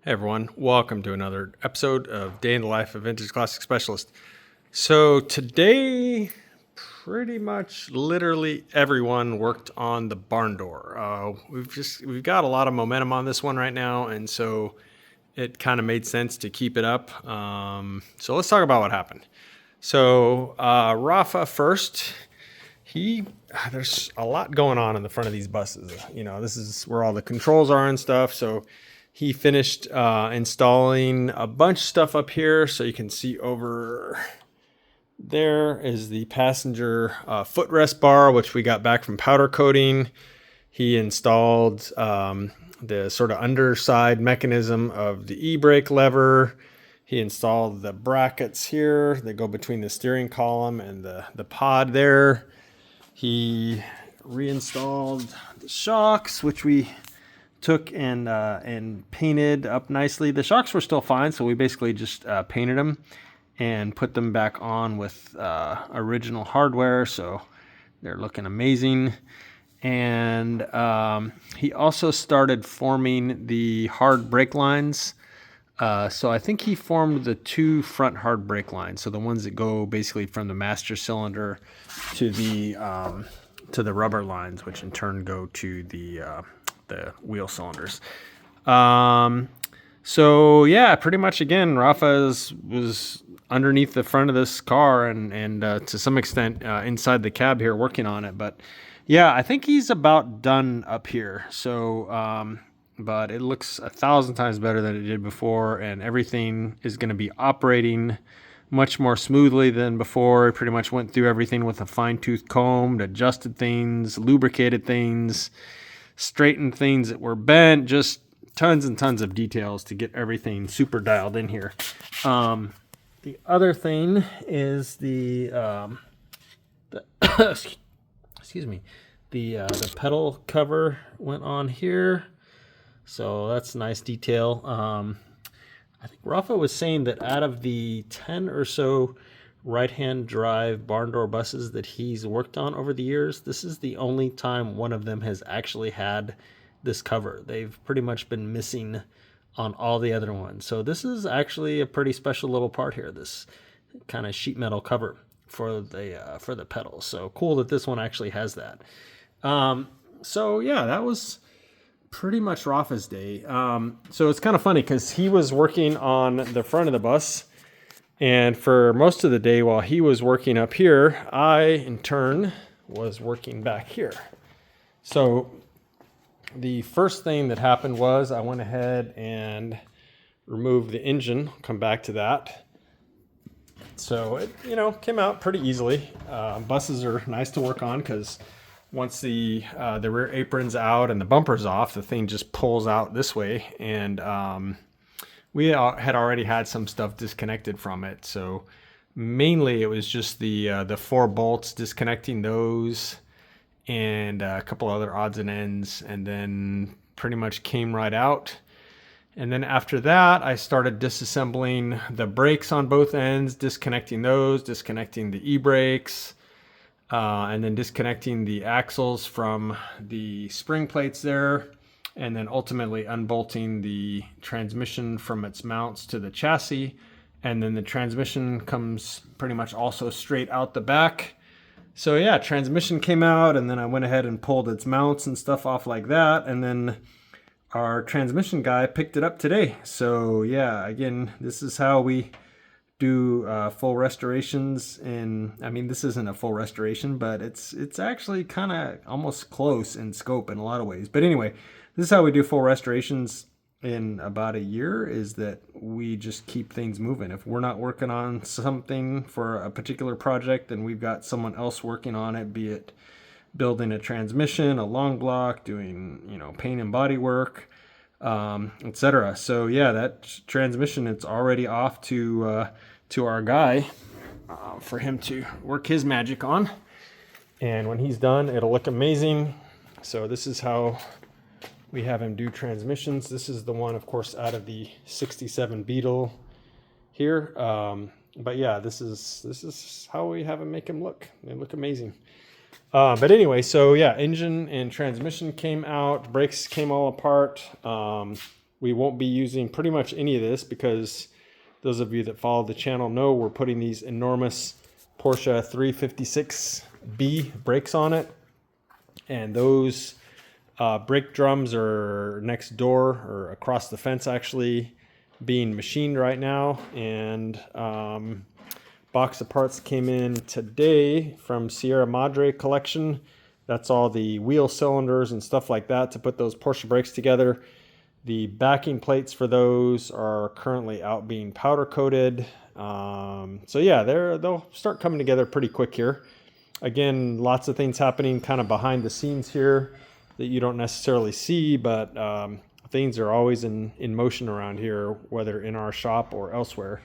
Hey everyone, welcome to another episode of Day in the Life of Vintage Classic Specialist. So today, pretty much literally everyone worked on the Barndoor. We've got a lot of momentum on this one right now, and so it kind of made sense to keep it up. So let's talk about what happened. So Rafa first. There's a lot going on in the front of these buses. You know, this is where all the controls are and stuff. So he finished installing a bunch of stuff up here. So you can see over there is the passenger footrest bar, which we got back from powder coating. He installed the sort of underside mechanism of the e-brake lever. He installed the brackets here that go between the steering column and the pod there. He reinstalled the shocks, which we took and painted up nicely. The shocks were still fine, so we basically just painted them and put them back on with original hardware, so they're looking amazing. And he also started forming the hard brake lines. So I think he formed the two front hard brake lines, so the ones that go basically from the master cylinder to the rubber lines, which in turn go to the wheel cylinders. So yeah, pretty much again, Rafa was underneath the front of this car and to some extent inside the cab here working on it. But yeah, I think he's about done up here. So but it looks 1,000 times better than it did before, and everything is going to be operating much more smoothly than before. It pretty much went through everything with a fine-tooth comb, adjusted things, lubricated things, straightened things that were bent, just tons and tons of details to get everything super dialed in here. The other thing is the excuse me, the pedal cover went on here. So that's a nice detail. I think Rafa was saying that out of the 10 or so right-hand drive Barndoor buses that he's worked on over the years, this is the only time one of them has actually had this cover. They've pretty much been missing on all the other ones. So this is actually a pretty special little part here, this kind of sheet metal cover for the pedals. So cool that this one actually has that. So yeah, that was pretty much Rafa's day. So it's kind of funny because he was working on the front of the bus, and for most of the day while he was working up here, I in turn was working back here. So the first thing that happened was I went ahead and removed the engine. I'll come back to that. So it came out pretty easily. Buses are nice to work on because once the rear apron's out and the bumper's off, the thing just pulls out this way. And we had already had some stuff disconnected from it. So mainly it was just the 4 bolts, disconnecting those and a couple other odds and ends, and then pretty much came right out. And then after that, I started disassembling the brakes on both ends, disconnecting those, disconnecting the e-brakes, and then disconnecting the axles from the spring plates there, and then ultimately unbolting the transmission from its mounts to the chassis. And then the transmission comes pretty much also straight out the back. So yeah, transmission came out, and then I went ahead and pulled its mounts and stuff off like that, and then our transmission guy picked it up today. So yeah, again, this is how we do full restorations. And I mean, this isn't a full restoration, but it's actually kind of almost close in scope in a lot of ways. But anyway, this is how we do full restorations in about a year, is that we just keep things moving. If we're not working on something for a particular project, then we've got someone else working on it, be it building a transmission, a long block, doing paint and body work, etc. So yeah, that transmission, it's already off to our guy for him to work his magic on. And when he's done, it'll look amazing. So this is how we have him do transmissions. This is the one, of course, out of the 67 Beetle here. But yeah, this is how we have him make him look. They look amazing. But anyway, so yeah, engine and transmission came out, brakes came all apart. we won't be using pretty much any of this because those of you that follow the channel know we're putting these enormous Porsche 356B brakes on it. And those brake drums are next door or across the fence actually being machined right now. And box of parts came in today from Sierra Madre collection. That's all the wheel cylinders and stuff like that to put those Porsche brakes together. The backing plates for those are currently out being powder coated. So yeah, they'll start coming together pretty quick here. Again, lots of things happening kind of behind the scenes here that you don't necessarily see, but things are always in motion around here, whether in our shop or elsewhere.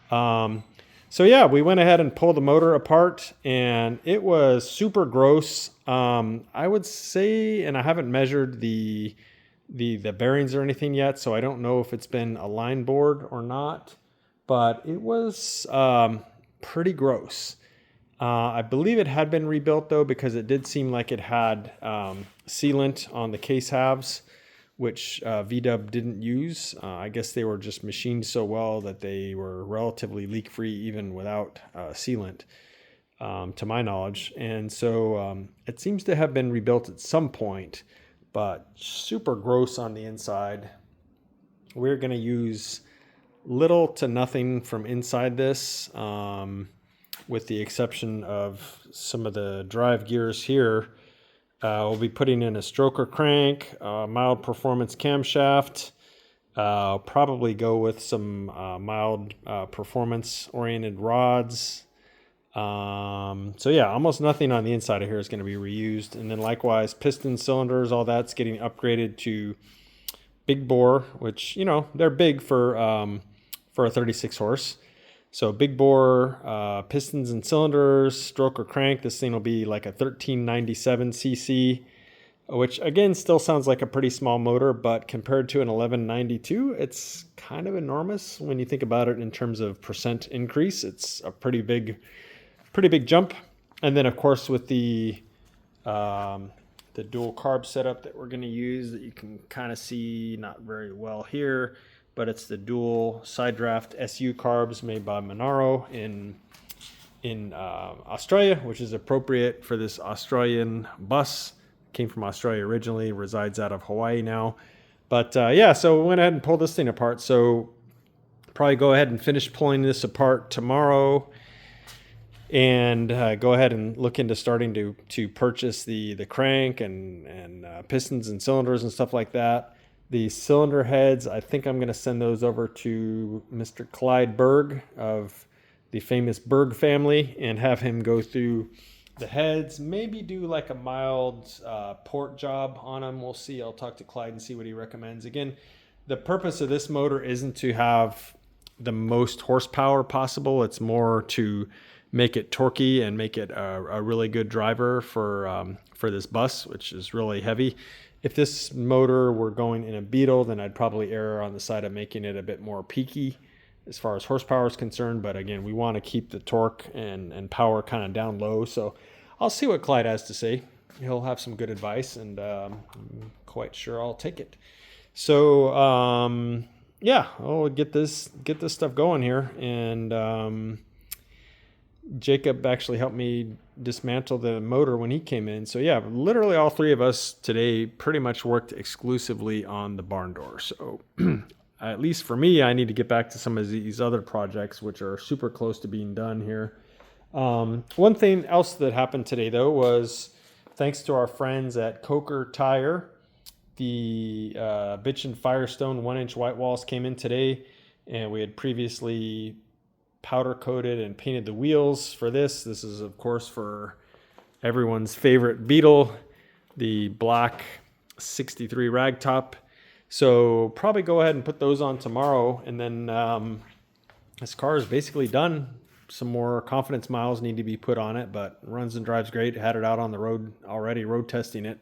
So yeah, we went ahead and pulled the motor apart, and it was super gross. I would say, and I haven't measured the bearings or anything yet, so I don't know if it's been a line bored or not, but it was pretty gross. I believe it had been rebuilt though, because it did seem like it had sealant on the case halves, which VW didn't use. I guess they were just machined so well that they were relatively leak-free even without sealant, to my knowledge. And so it seems to have been rebuilt at some point, but super gross on the inside. We're going to use little to nothing from inside this, with the exception of some of the drive gears here. We'll be putting in a stroker crank, mild performance camshaft. Probably go with some mild performance oriented rods. So yeah, almost nothing on the inside of here is going to be reused. And then likewise, piston cylinders, all that's getting upgraded to big bore, which, you know, they're big for a 36 horse. So big bore pistons and cylinders, stroker crank. This thing will be like a 1397 cc, which again still sounds like a pretty small motor, but compared to an 1192, it's kind of enormous when you think about it in terms of percent increase. It's a pretty big jump. And then of course with the dual carb setup that we're going to use, that you can kind of see not very well here, but it's the dual side draft SU carbs made by Monaro in Australia, which is appropriate for this Australian bus. Came from Australia originally, resides out of Hawaii now. But yeah, so we went ahead and pulled this thing apart. So probably go ahead and finish pulling this apart tomorrow, and go ahead and look into starting to purchase the crank and pistons and cylinders and stuff like that. The cylinder heads, I think I'm going to send those over to Mr. Clyde Berg of the famous Berg family and have him go through the heads, maybe do like a mild port job on them. We'll see. I'll talk to Clyde and see what he recommends. Again, the purpose of this motor isn't to have the most horsepower possible. It's more to make it torquey and make it a really good driver for this bus, which is really heavy. If this motor were going in a Beetle, then I'd probably err on the side of making it a bit more peaky as far as horsepower is concerned. But again, we want to keep the torque and power kind of down low. So I'll see what Clyde has to say. He'll have some good advice, and I'm quite sure I'll take it. So yeah, I'll get this stuff going here. And Jacob actually helped me dismantle the motor when he came in. So yeah, literally all three of us today pretty much worked exclusively on the Barndoor. So at least for me, I need to get back to some of these other projects, which are super close to being done here. One thing else that happened today though was, thanks to our friends at Coker Tire, the Bitchin' Firestone 1-inch white walls came in today, and we had previously powder coated and painted the wheels for this. This is of course for everyone's favorite Beetle, the black 63 ragtop. So probably go ahead and put those on tomorrow, and then this car is basically done. Some more confidence miles need to be put on it, but runs and drives great. Had it out on the road already, road testing it.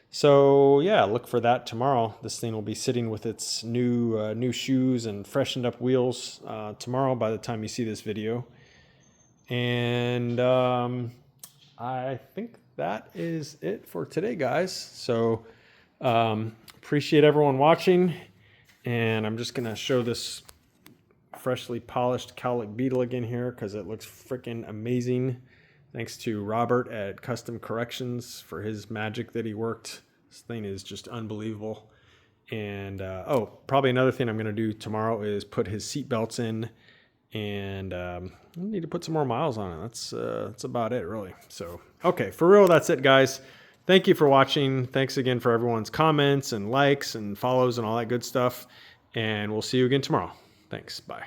So yeah, look for that tomorrow. This thing will be sitting with its new shoes and freshened up wheels tomorrow by the time you see this video. And I think that is it for today, guys. So appreciate everyone watching. And I'm just going to show this freshly polished cowlick Beetle again here because it looks freaking amazing. Thanks to Robert at Custom Corrections for his magic that he worked. This thing is just unbelievable. And oh, probably another thing I'm going to do tomorrow is put his seat belts in, and I need to put some more miles on it. That's about it, really. So, okay, for real, that's it, guys. Thank you for watching. Thanks again for everyone's comments and likes and follows and all that good stuff. And we'll see you again tomorrow. Thanks. Bye.